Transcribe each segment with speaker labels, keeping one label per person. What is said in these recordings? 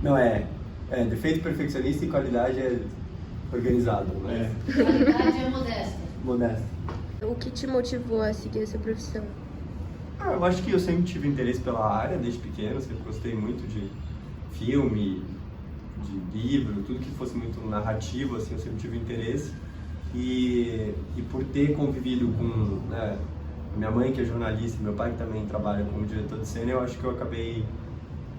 Speaker 1: Não, defeito perfeccionista e qualidade é organizado, mas
Speaker 2: Qualidade é modesta.
Speaker 1: modesto.
Speaker 3: O que te motivou a seguir essa profissão?
Speaker 1: Eu acho que eu sempre tive interesse pela área desde pequeno, sempre gostei muito de filme, de livro, tudo que fosse muito narrativo, assim, eu sempre tive interesse. E por ter convivido com minha mãe, que é jornalista, e meu pai, que também trabalha como diretor de cena, eu acho que eu acabei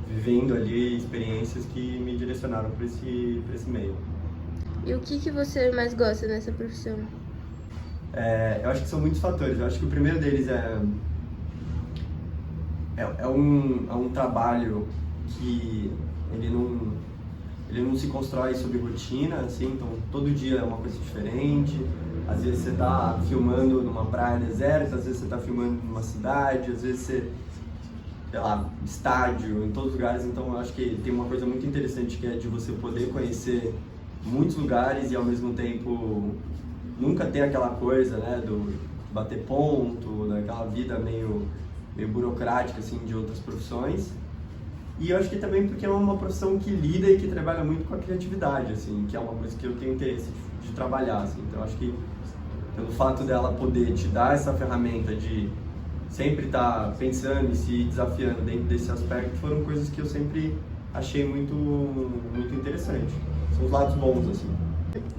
Speaker 1: vivendo ali experiências que me direcionaram para esse meio.
Speaker 3: E o que você mais gosta nessa profissão?
Speaker 1: Eu acho que são muitos fatores. Eu acho que o primeiro deles é um trabalho que ele não se constrói sob rotina, assim, então todo dia é uma coisa diferente. Às vezes você está filmando numa praia deserta, às vezes você está filmando numa cidade, às vezes você, sei lá, estádio, em todos os lugares. Então eu acho que tem uma coisa muito interessante que é de você poder conhecer muitos lugares e ao mesmo tempo nunca ter aquela coisa, né, do bater ponto, daquela vida meio burocrática, assim, de outras profissões. E eu acho que também porque é uma profissão que lida e que trabalha muito com a criatividade, assim, que é uma coisa que eu tenho interesse de trabalhar, assim. Então eu acho que pelo fato dela poder te dar essa ferramenta de sempre estar pensando e se desafiando dentro desse aspecto, foram coisas que eu sempre achei muito, muito interessante. São os lados bons, assim.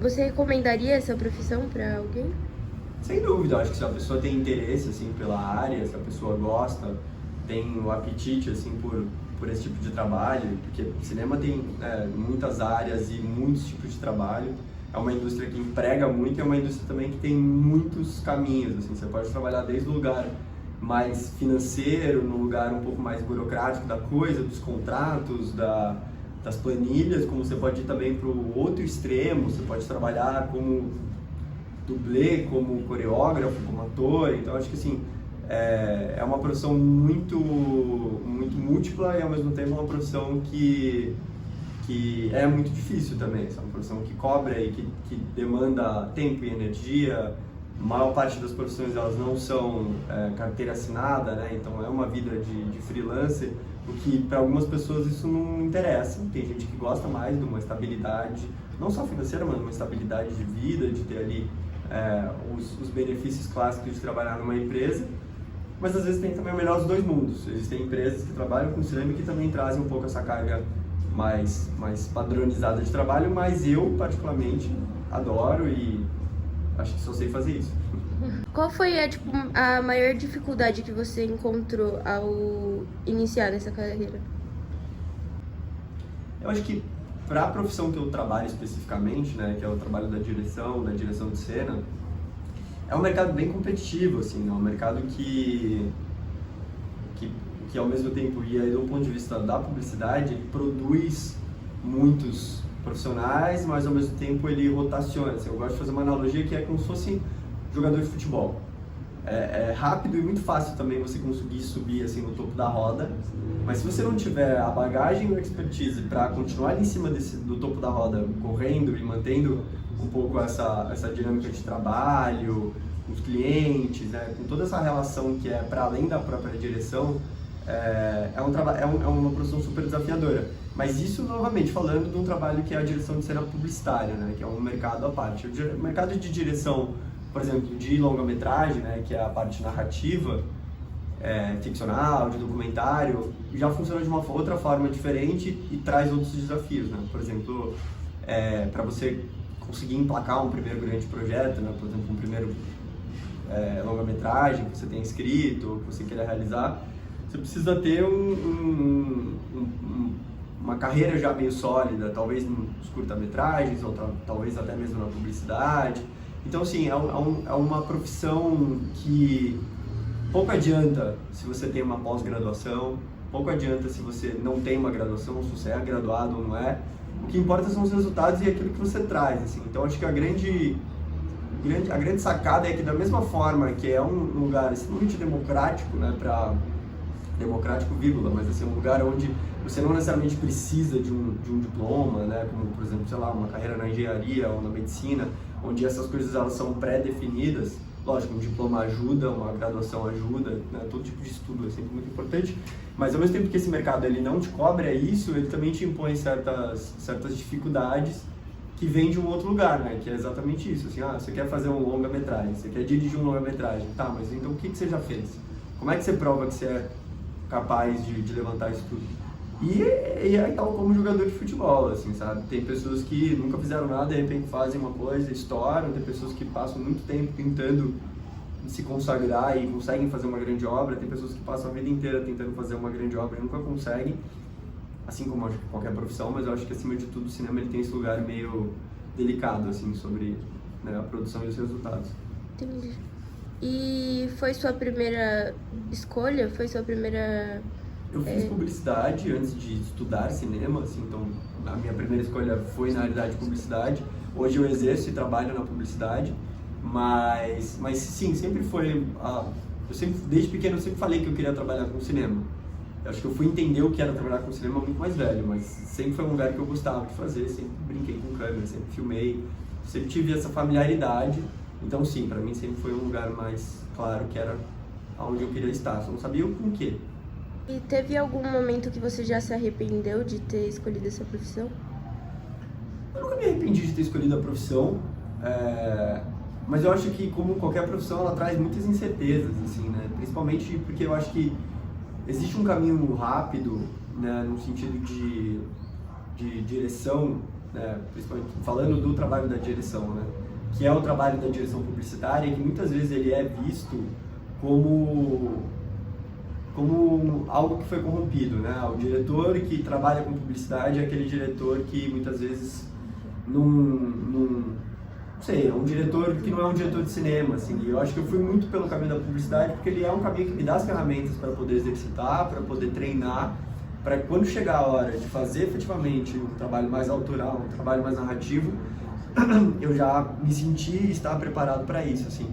Speaker 3: Você recomendaria essa profissão para alguém?
Speaker 1: Sem dúvida, acho que se a pessoa tem interesse, assim, pela área, se a pessoa gosta, tem o apetite, assim, por esse tipo de trabalho, porque cinema tem muitas áreas e muitos tipos de trabalho. É uma indústria que emprega muito e é uma indústria também que tem muitos caminhos, assim, você pode trabalhar desde o lugar mais financeiro, no lugar um pouco mais burocrático da coisa, dos contratos, das planilhas, como você pode ir também para o outro extremo, você pode trabalhar como dublê, como coreógrafo, como ator. Então acho que assim, é uma profissão muito, muito múltipla e ao mesmo tempo uma profissão que é muito difícil também. É uma profissão que cobra e que demanda tempo e energia. A maior parte das profissões elas não são carteira assinada, né? Então é uma vida de freelancer, o que para algumas pessoas isso não interessa. Tem gente que gosta mais de uma estabilidade, não só financeira, mas uma estabilidade de vida, de ter ali os benefícios clássicos de trabalhar numa empresa. Mas às vezes tem também o melhor dos dois mundos. Existem empresas que trabalham com cinema que também trazem um pouco essa carga mais padronizada de trabalho, mas eu particularmente adoro e acho que só sei fazer isso.
Speaker 3: Qual foi a maior dificuldade que você encontrou ao iniciar nessa carreira?
Speaker 1: Eu acho que para a profissão que eu trabalho especificamente, né, que é o trabalho da direção de cena, é um mercado bem competitivo, assim, é um mercado que ao mesmo tempo, e aí do ponto de vista da publicidade, ele produz muitos profissionais, mas ao mesmo tempo ele rotaciona. Assim, eu gosto de fazer uma analogia que é como se fosse jogador de futebol. É rápido e muito fácil também você conseguir subir assim no topo da roda, mas se você não tiver a bagagem e a expertise para continuar ali em cima do topo da roda, correndo e mantendo um pouco essa dinâmica de trabalho, com os clientes, né, com toda essa relação que é para além da própria direção, é uma profissão super desafiadora. Mas isso, novamente, falando de um trabalho que é a direção de cena publicitária, né, que é um mercado à parte. O mercado de direção, por exemplo, de longa-metragem, né, que é a parte narrativa, ficcional, de documentário, já funciona de uma outra forma diferente e traz outros desafios, né? Por exemplo, para você conseguir emplacar um primeiro grande projeto, né, por exemplo, um primeiro longa-metragem que você tenha escrito ou que você queira realizar, você precisa ter uma carreira já meio sólida, talvez nos curta-metragens ou talvez até mesmo na publicidade. Então, assim, é uma profissão que pouco adianta se você tem uma pós-graduação, pouco adianta se você não tem uma graduação, se você é graduado ou não é. O que importa são os resultados e aquilo que você traz, assim. Então, acho que a grande sacada é que, da mesma forma que é um lugar extremamente democrático, né, democrático, vírgula, mas assim, um lugar onde você não necessariamente precisa de um diploma, né, como, por exemplo, sei lá, uma carreira na engenharia ou na medicina, onde essas coisas elas são pré-definidas, Lógico, um diploma ajuda, uma graduação ajuda, né? Todo tipo de estudo é sempre muito importante, mas ao mesmo tempo que esse mercado ele não te cobra isso, ele também te impõe certas dificuldades que vêm de um outro lugar, né? Que é exatamente isso, assim, você quer fazer um longa-metragem, você quer dirigir um longa-metragem, tá, mas então o que você já fez? Como é que você prova que você é capaz de levantar isso tudo? E é tal como jogador de futebol, assim, sabe? Tem pessoas que nunca fizeram nada, de repente fazem uma coisa, estouram, tem pessoas que passam muito tempo tentando se consagrar e conseguem fazer uma grande obra, tem pessoas que passam a vida inteira tentando fazer uma grande obra e nunca conseguem, assim como acho que qualquer profissão, mas eu acho que acima de tudo o cinema ele tem esse lugar meio delicado, assim, sobre, né, a produção e os resultados.
Speaker 3: Entendi. E foi sua primeira escolha? Foi sua primeira...
Speaker 1: Eu fiz publicidade antes de estudar cinema, assim, então a minha primeira escolha foi na realidade publicidade. Hoje eu exerço e trabalho na publicidade, mas sim, sempre foi... desde pequeno eu sempre falei que eu queria trabalhar com cinema. Eu acho que eu fui entender o que era trabalhar com cinema muito mais velho, mas sempre foi um lugar que eu gostava de fazer, sempre brinquei com câmera, sempre filmei, sempre tive essa familiaridade. Então sim, para mim sempre foi um lugar mais claro que era onde eu queria estar, só não sabia o com o quê.
Speaker 3: E teve algum momento que você já se arrependeu de ter escolhido essa profissão?
Speaker 1: Eu nunca me arrependi de ter escolhido a profissão, mas eu acho que, como qualquer profissão, ela traz muitas incertezas, assim, né? Principalmente porque eu acho que existe um caminho rápido, né, no sentido de direção, né, principalmente falando do trabalho da direção, né, que é o trabalho da direção publicitária, que muitas vezes ele é visto como algo que foi corrompido, né? O diretor que trabalha com publicidade é aquele diretor que muitas vezes não sei, é um diretor que não é um diretor de cinema, assim. E eu acho que eu fui muito pelo caminho da publicidade porque ele é um caminho que me dá as ferramentas para poder exercitar, para poder treinar, para quando chegar a hora de fazer efetivamente um trabalho mais autoral, um trabalho mais narrativo, eu já me senti e estar preparado para isso, assim.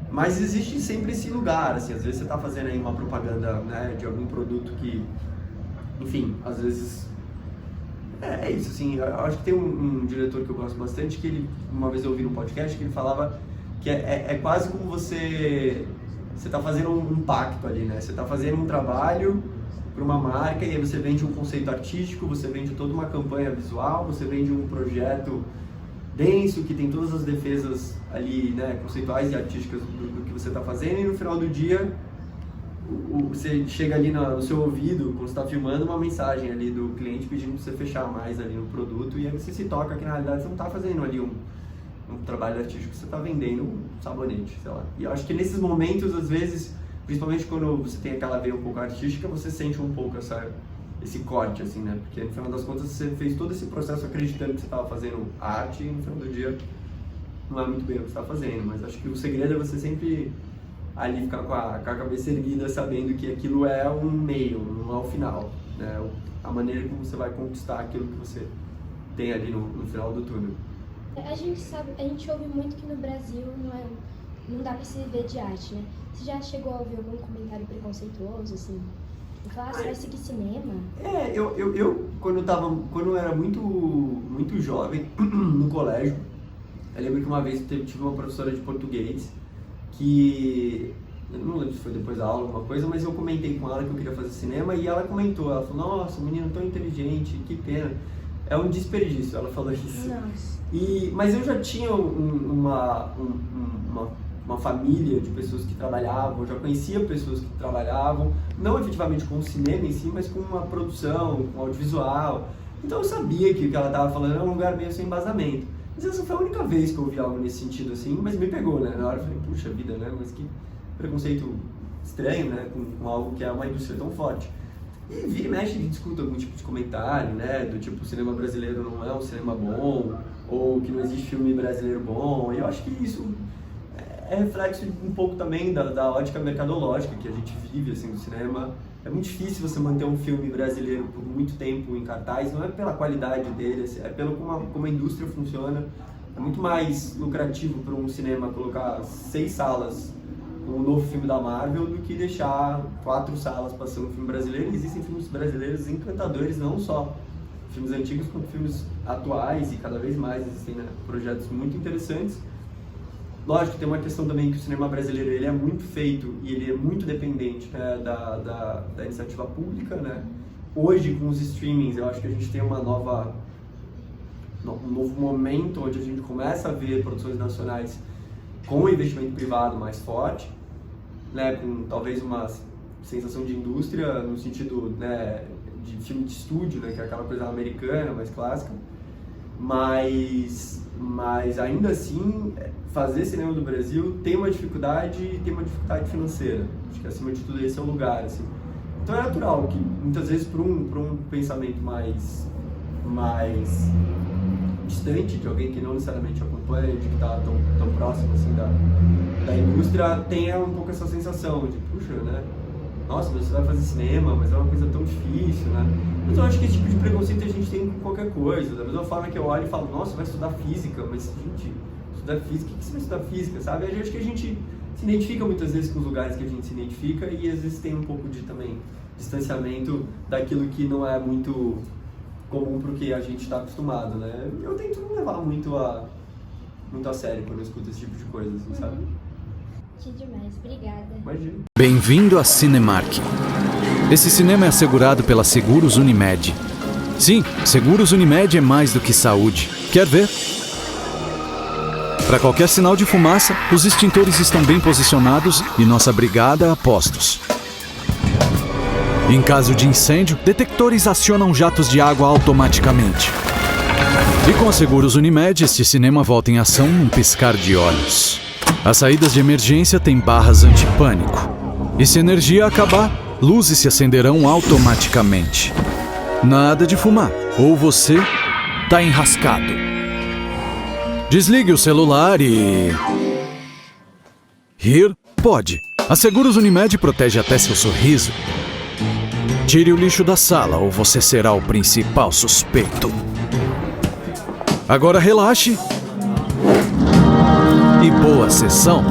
Speaker 1: Mas existe sempre esse lugar, assim, às vezes você está fazendo aí uma propaganda, né, de algum produto que, enfim, às vezes é isso, assim, eu acho que tem um diretor que eu gosto bastante, que ele, uma vez eu ouvi num podcast, que ele falava que é quase como você está fazendo um pacto ali, né, você está fazendo um trabalho para uma marca e aí você vende um conceito artístico, você vende toda uma campanha visual, você vende um projeto denso, que tem todas as defesas ali, né, conceituais e artísticas do que você está fazendo, e no final do dia você chega ali no seu ouvido, quando você está filmando, uma mensagem ali do cliente pedindo para você fechar mais ali no produto, e aí você se toca que na realidade você não está fazendo ali um trabalho artístico, você está vendendo um sabonete, sei lá. E eu acho que nesses momentos, às vezes, principalmente quando você tem aquela veia um pouco artística, você sente um pouco esse corte, assim, né? Porque no final das contas você fez todo esse processo acreditando que você estava fazendo arte e no final do dia não é muito bem o que você está fazendo. Mas acho que o segredo é você sempre ali ficar com a cabeça erguida, sabendo que aquilo é um meio, não é o final, né? A maneira como você vai conquistar aquilo que você tem ali no final do túnel.
Speaker 4: A gente ouve muito que no Brasil não dá para se viver de arte, né? Você já chegou a ouvir algum comentário preconceituoso, assim? Falar, você vai seguir cinema?
Speaker 1: Eu quando eu era muito jovem, no colégio, eu lembro que uma vez tive uma professora de português que, eu não lembro se foi depois da aula alguma coisa, mas eu comentei com ela que eu queria fazer cinema e ela comentou, ela falou, nossa, um menino tão inteligente, que pena, é um desperdício, ela falou isso.
Speaker 4: Nossa.
Speaker 1: Mas eu já tinha uma família de pessoas que trabalhavam, eu já conhecia pessoas que trabalhavam, não efetivamente com o cinema em si, mas com uma produção, com audiovisual. Então eu sabia que o que ela estava falando era um lugar meio sem embasamento. Mas essa foi a única vez que eu ouvi algo nesse sentido assim, mas me pegou, né? Na hora eu falei, puxa vida, né? Mas que preconceito estranho, né? Com algo que é uma indústria tão forte. E vira e mexe, a gente escuta algum tipo de comentário, né? Do tipo, o cinema brasileiro não é um cinema bom, ou que não existe filme brasileiro bom. E eu acho que isso é reflexo um pouco também da ótica mercadológica que a gente vive, assim, do cinema. É muito difícil você manter um filme brasileiro por muito tempo em cartaz, não é pela qualidade dele, é pelo como a indústria funciona. É muito mais lucrativo para um cinema colocar 6 salas com um novo filme da Marvel do que deixar 4 salas passando um filme brasileiro. E existem filmes brasileiros encantadores, não só filmes antigos, como filmes atuais, e cada vez mais existem, né, projetos muito interessantes. Lógico, tem uma questão também que o cinema brasileiro ele é muito feito e ele é muito dependente, né, da iniciativa pública, né? Hoje, com os streamings, eu acho que a gente tem um novo momento onde a gente começa a ver produções nacionais com o investimento privado mais forte, né, com talvez uma sensação de indústria no sentido, né, de filme de estúdio, né, que é aquela coisa americana, mais clássica, mas ainda assim fazer cinema do Brasil tem uma dificuldade financeira. Acho que acima de tudo esse é o lugar, assim. Então é natural que muitas vezes para um pensamento mais distante de alguém que não necessariamente acompanha, de que está tão próximo assim da indústria, tenha um pouco essa sensação de, puxa, né? Nossa, mas você vai fazer cinema, mas é uma coisa tão difícil, né? Mas eu acho que esse tipo de preconceito a gente tem com qualquer coisa. Da mesma forma que eu olho e falo, nossa, vai estudar física, mas, gente, estudar física, o que você vai estudar física, sabe? Eu acho que a gente se identifica muitas vezes com os lugares que a gente se identifica e às vezes tem um pouco de também distanciamento daquilo que não é muito comum pro que a gente está acostumado, né? Eu tento não levar muito a sério quando eu escuto esse tipo de coisa, assim, sabe?
Speaker 4: Que demais, obrigada.
Speaker 1: Imagina.
Speaker 5: Bem-vindo a Cinemark. Esse cinema é assegurado pela Seguros Unimed. Sim, Seguros Unimed é mais do que saúde. Quer ver? Para qualquer sinal de fumaça, os extintores estão bem posicionados e nossa brigada a postos. Em caso de incêndio, detectores acionam jatos de água automaticamente. E com a Seguros Unimed, este cinema volta em ação num piscar de olhos. As saídas de emergência têm barras antipânico. E se a energia acabar, luzes se acenderão automaticamente. Nada de fumar, ou você tá enrascado. Desligue o celular e... rir pode. A Seguros Unimed protege até seu sorriso. Tire o lixo da sala ou você será o principal suspeito. Agora relaxe. E boa sessão.